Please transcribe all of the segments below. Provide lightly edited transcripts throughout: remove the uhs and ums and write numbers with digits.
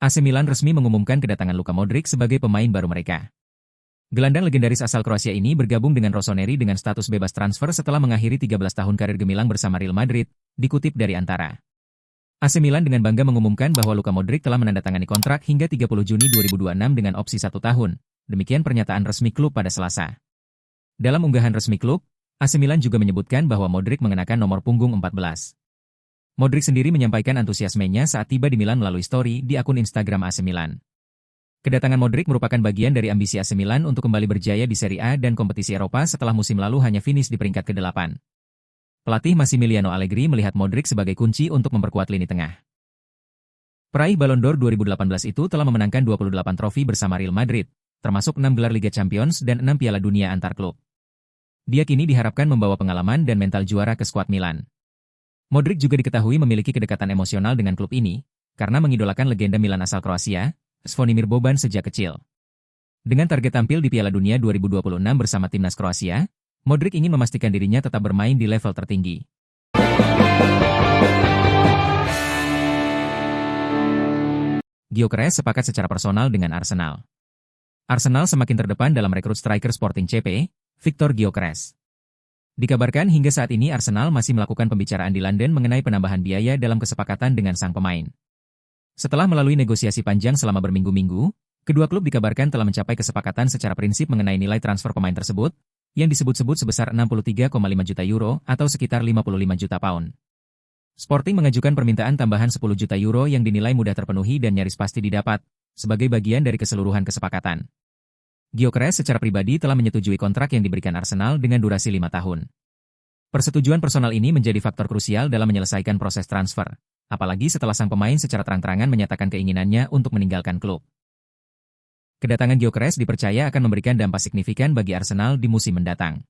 AC Milan resmi mengumumkan kedatangan Luka Modric sebagai pemain baru mereka. Gelandang legendaris asal Kroasia ini bergabung dengan Rossoneri dengan status bebas transfer setelah mengakhiri 13 tahun karir gemilang bersama Real Madrid, dikutip dari Antara. AC Milan dengan bangga mengumumkan bahwa Luka Modric telah menandatangani kontrak hingga 30 Juni 2026 dengan opsi 1 tahun. Demikian pernyataan resmi klub pada Selasa. Dalam unggahan resmi klub, AC Milan juga menyebutkan bahwa Modric mengenakan nomor punggung 14. Modric sendiri menyampaikan antusiasmenya saat tiba di Milan melalui story di akun Instagram AC Milan. Kedatangan Modric merupakan bagian dari ambisi AC Milan untuk kembali berjaya di Serie A dan kompetisi Eropa setelah musim lalu hanya finish di peringkat ke-8. Pelatih Massimiliano Allegri melihat Modric sebagai kunci untuk memperkuat lini tengah. Peraih Ballon d'Or 2018 itu telah memenangkan 28 trofi bersama Real Madrid, termasuk 6 gelar Liga Champions dan 6 Piala Dunia antar klub. Dia kini diharapkan membawa pengalaman dan mental juara ke skuad Milan. Modric juga diketahui memiliki kedekatan emosional dengan klub ini, karena mengidolakan legenda Milan asal Kroasia, Zvonimir Boban sejak kecil. Dengan target tampil di Piala Dunia 2026 bersama timnas Kroasia, Modric ingin memastikan dirinya tetap bermain di level tertinggi. Gyökeres sepakat secara personal dengan Arsenal. Arsenal semakin terdepan dalam rekrut striker Sporting CP, Victor Gyökeres. Dikabarkan hingga saat ini Arsenal masih melakukan pembicaraan di London mengenai penambahan biaya dalam kesepakatan dengan sang pemain. Setelah melalui negosiasi panjang selama berminggu-minggu, kedua klub dikabarkan telah mencapai kesepakatan secara prinsip mengenai nilai transfer pemain tersebut, yang disebut-sebut sebesar 63,5 juta euro atau sekitar 55 juta pound. Sporting mengajukan permintaan tambahan 10 juta euro yang dinilai mudah terpenuhi dan nyaris pasti didapat, sebagai bagian dari keseluruhan kesepakatan. Gyökeres secara pribadi telah menyetujui kontrak yang diberikan Arsenal dengan durasi 5 tahun. Persetujuan personal ini menjadi faktor krusial dalam menyelesaikan proses transfer, apalagi setelah sang pemain secara terang-terangan menyatakan keinginannya untuk meninggalkan klub. Kedatangan Gyökeres dipercaya akan memberikan dampak signifikan bagi Arsenal di musim mendatang.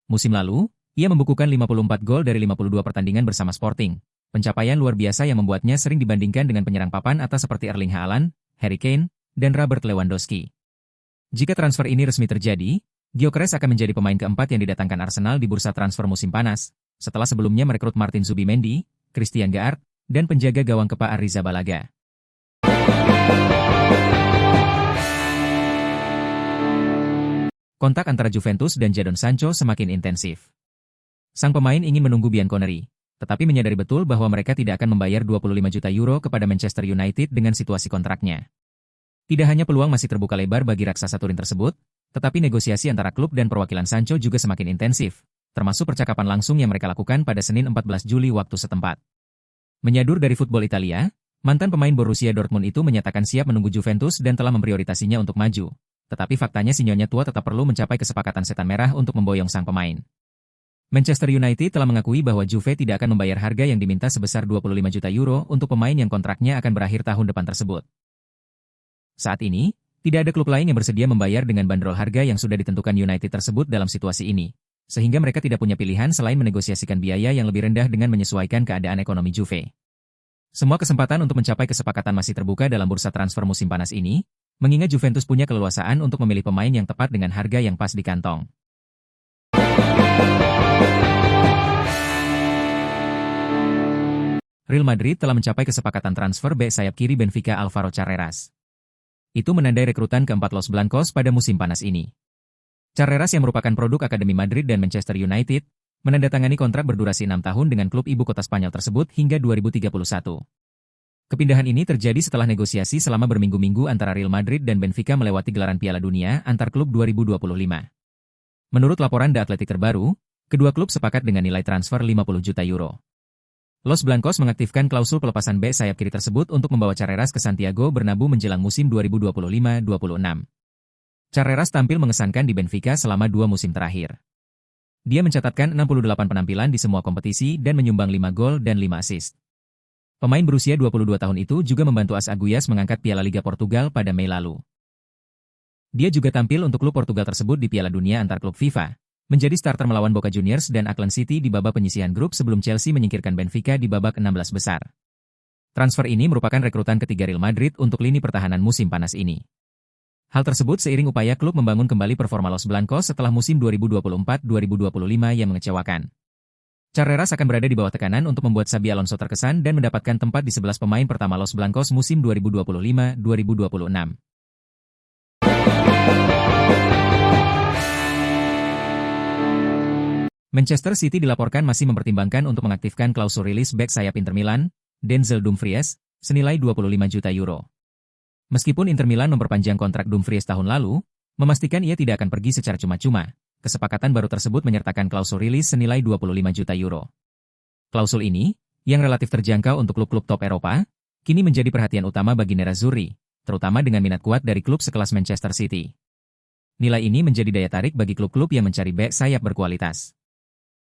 Musim lalu, ia membukukan 54 gol dari 52 pertandingan bersama Sporting, pencapaian luar biasa yang membuatnya sering dibandingkan dengan penyerang papan atas seperti Erling Haaland, Harry Kane, dan Robert Lewandowski. Jika transfer ini resmi terjadi, Gyökeres akan menjadi pemain keempat yang didatangkan Arsenal di bursa transfer musim panas, setelah sebelumnya merekrut Martin Zubimendi, Christian Gaard, dan penjaga gawang Kepa Arrizabalaga. Kontak antara Juventus dan Jadon Sancho semakin intensif. Sang pemain ingin menunggu Bianconeri, tetapi menyadari betul bahwa mereka tidak akan membayar 25 juta euro kepada Manchester United dengan situasi kontraknya. Tidak hanya peluang masih terbuka lebar bagi raksasa Turin tersebut, tetapi negosiasi antara klub dan perwakilan Sancho juga semakin intensif, termasuk percakapan langsung yang mereka lakukan pada Senin 14 Juli waktu setempat. Menyadur dari Football Italia, mantan pemain Borussia Dortmund itu menyatakan siap menunggu Juventus dan telah memprioritasinya untuk maju, tetapi faktanya si nyonya tua tetap perlu mencapai kesepakatan setan merah untuk memboyong sang pemain. Manchester United telah mengakui bahwa Juve tidak akan membayar harga yang diminta sebesar 25 juta euro untuk pemain yang kontraknya akan berakhir tahun depan tersebut. Saat ini, tidak ada klub lain yang bersedia membayar dengan bandrol harga yang sudah ditentukan United tersebut dalam situasi ini, sehingga mereka tidak punya pilihan selain menegosiasikan biaya yang lebih rendah dengan menyesuaikan keadaan ekonomi Juve. Semua kesempatan untuk mencapai kesepakatan masih terbuka dalam bursa transfer musim panas ini, mengingat Juventus punya keleluasaan untuk memilih pemain yang tepat dengan harga yang pas di kantong. Real Madrid telah mencapai kesepakatan transfer bek sayap kiri Benfica Alvaro Carreras. Itu menandai rekrutan keempat Los Blancos pada musim panas ini. Carreras yang merupakan produk Akademi Madrid dan Manchester United, menandatangani kontrak berdurasi 6 tahun dengan klub ibu kota Spanyol tersebut hingga 2031. Kepindahan ini terjadi setelah negosiasi selama berminggu-minggu antara Real Madrid dan Benfica melewati gelaran Piala Dunia antar klub 2025. Menurut laporan The Athletic terbaru, kedua klub sepakat dengan nilai transfer 50 juta euro. Los Blancos mengaktifkan klausul pelepasan bek sayap kiri tersebut untuk membawa Carreras ke Santiago Bernabéu menjelang musim 2025-26. Carreras tampil mengesankan di Benfica selama 2 musim terakhir. Dia mencatatkan 68 penampilan di semua kompetisi dan menyumbang 5 gol dan 5 assist. Pemain berusia 22 tahun itu juga membantu AS Agüias mengangkat Piala Liga Portugal pada Mei lalu. Dia juga tampil untuk klub Portugal tersebut di Piala Dunia antar klub FIFA, menjadi starter melawan Boca Juniors dan Auckland City di babak penyisihan grup sebelum Chelsea menyingkirkan Benfica di babak 16 besar. Transfer ini merupakan rekrutan ketiga Real Madrid untuk lini pertahanan musim panas ini. Hal tersebut seiring upaya klub membangun kembali performa Los Blancos setelah musim 2024-2025 yang mengecewakan. Carreras akan berada di bawah tekanan untuk membuat Xabi Alonso terkesan dan mendapatkan tempat di 11 pemain pertama Los Blancos musim 2025-2026. Manchester City dilaporkan masih mempertimbangkan untuk mengaktifkan klausul rilis bek sayap Inter Milan, Denzel Dumfries, senilai 25 juta euro. Meskipun Inter Milan memperpanjang kontrak Dumfries tahun lalu, memastikan ia tidak akan pergi secara cuma-cuma, kesepakatan baru tersebut menyertakan klausul rilis senilai 25 juta euro. Klausul ini, yang relatif terjangkau untuk klub-klub top Eropa, kini menjadi perhatian utama bagi Nerazzurri, terutama dengan minat kuat dari klub sekelas Manchester City. Nilai ini menjadi daya tarik bagi klub-klub yang mencari bek sayap berkualitas.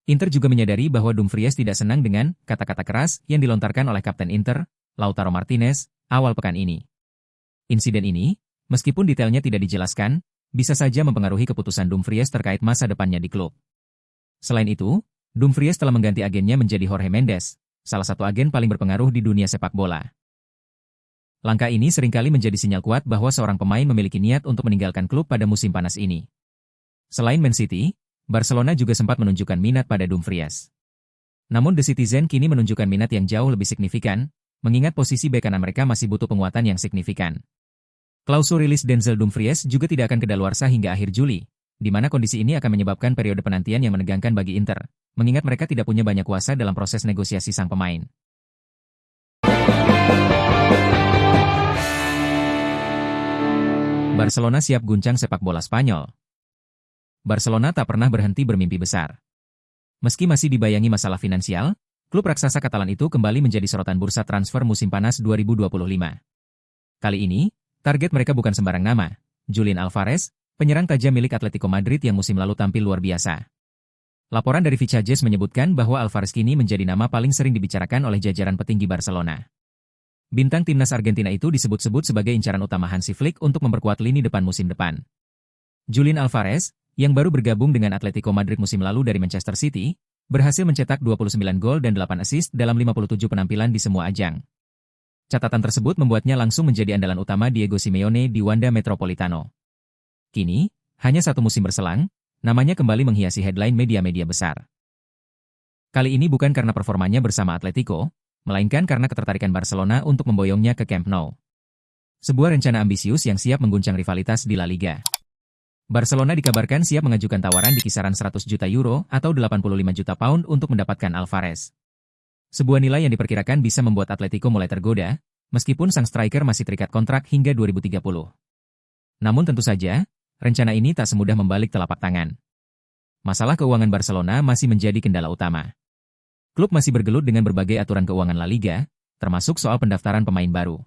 Inter juga menyadari bahwa Dumfries tidak senang dengan kata-kata keras yang dilontarkan oleh Kapten Inter, Lautaro Martinez, awal pekan ini. Insiden ini, meskipun detailnya tidak dijelaskan, bisa saja mempengaruhi keputusan Dumfries terkait masa depannya di klub. Selain itu, Dumfries telah mengganti agennya menjadi Jorge Mendes, salah satu agen paling berpengaruh di dunia sepak bola. Langkah ini seringkali menjadi sinyal kuat bahwa seorang pemain memiliki niat untuk meninggalkan klub pada musim panas ini. Selain Man City, Barcelona juga sempat menunjukkan minat pada Dumfries. Namun The Citizen kini menunjukkan minat yang jauh lebih signifikan, mengingat posisi bek kanan mereka masih butuh penguatan yang signifikan. Klausul rilis Denzel Dumfries juga tidak akan kedaluarsa hingga akhir Juli, di mana kondisi ini akan menyebabkan periode penantian yang menegangkan bagi Inter, mengingat mereka tidak punya banyak kuasa dalam proses negosiasi sang pemain. Barcelona siap guncang sepak bola Spanyol. Barcelona tak pernah berhenti bermimpi besar. Meski masih dibayangi masalah finansial, klub raksasa Katalan itu kembali menjadi sorotan bursa transfer musim panas 2025. Kali ini, target mereka bukan sembarang nama, Julian Alvarez, penyerang tajam milik Atletico Madrid yang musim lalu tampil luar biasa. Laporan dari Vichajes menyebutkan bahwa Alvarez kini menjadi nama paling sering dibicarakan oleh jajaran petinggi Barcelona. Bintang timnas Argentina itu disebut-sebut sebagai incaran utama Hansi Flick untuk memperkuat lini depan musim depan. Julian Alvarez, yang baru bergabung dengan Atletico Madrid musim lalu dari Manchester City, berhasil mencetak 29 gol dan 8 assist dalam 57 penampilan di semua ajang. Catatan tersebut membuatnya langsung menjadi andalan utama Diego Simeone di Wanda Metropolitano. Kini, hanya satu musim berselang, namanya kembali menghiasi headline media-media besar. Kali ini bukan karena performanya bersama Atletico, melainkan karena ketertarikan Barcelona untuk memboyongnya ke Camp Nou. Sebuah rencana ambisius yang siap mengguncang rivalitas di La Liga. Barcelona dikabarkan siap mengajukan tawaran di kisaran 100 juta euro atau 85 juta pound untuk mendapatkan Alvarez. Sebuah nilai yang diperkirakan bisa membuat Atletico mulai tergoda, meskipun sang striker masih terikat kontrak hingga 2030. Namun tentu saja, rencana ini tak semudah membalik telapak tangan. Masalah keuangan Barcelona masih menjadi kendala utama. Klub masih bergelut dengan berbagai aturan keuangan La Liga, termasuk soal pendaftaran pemain baru.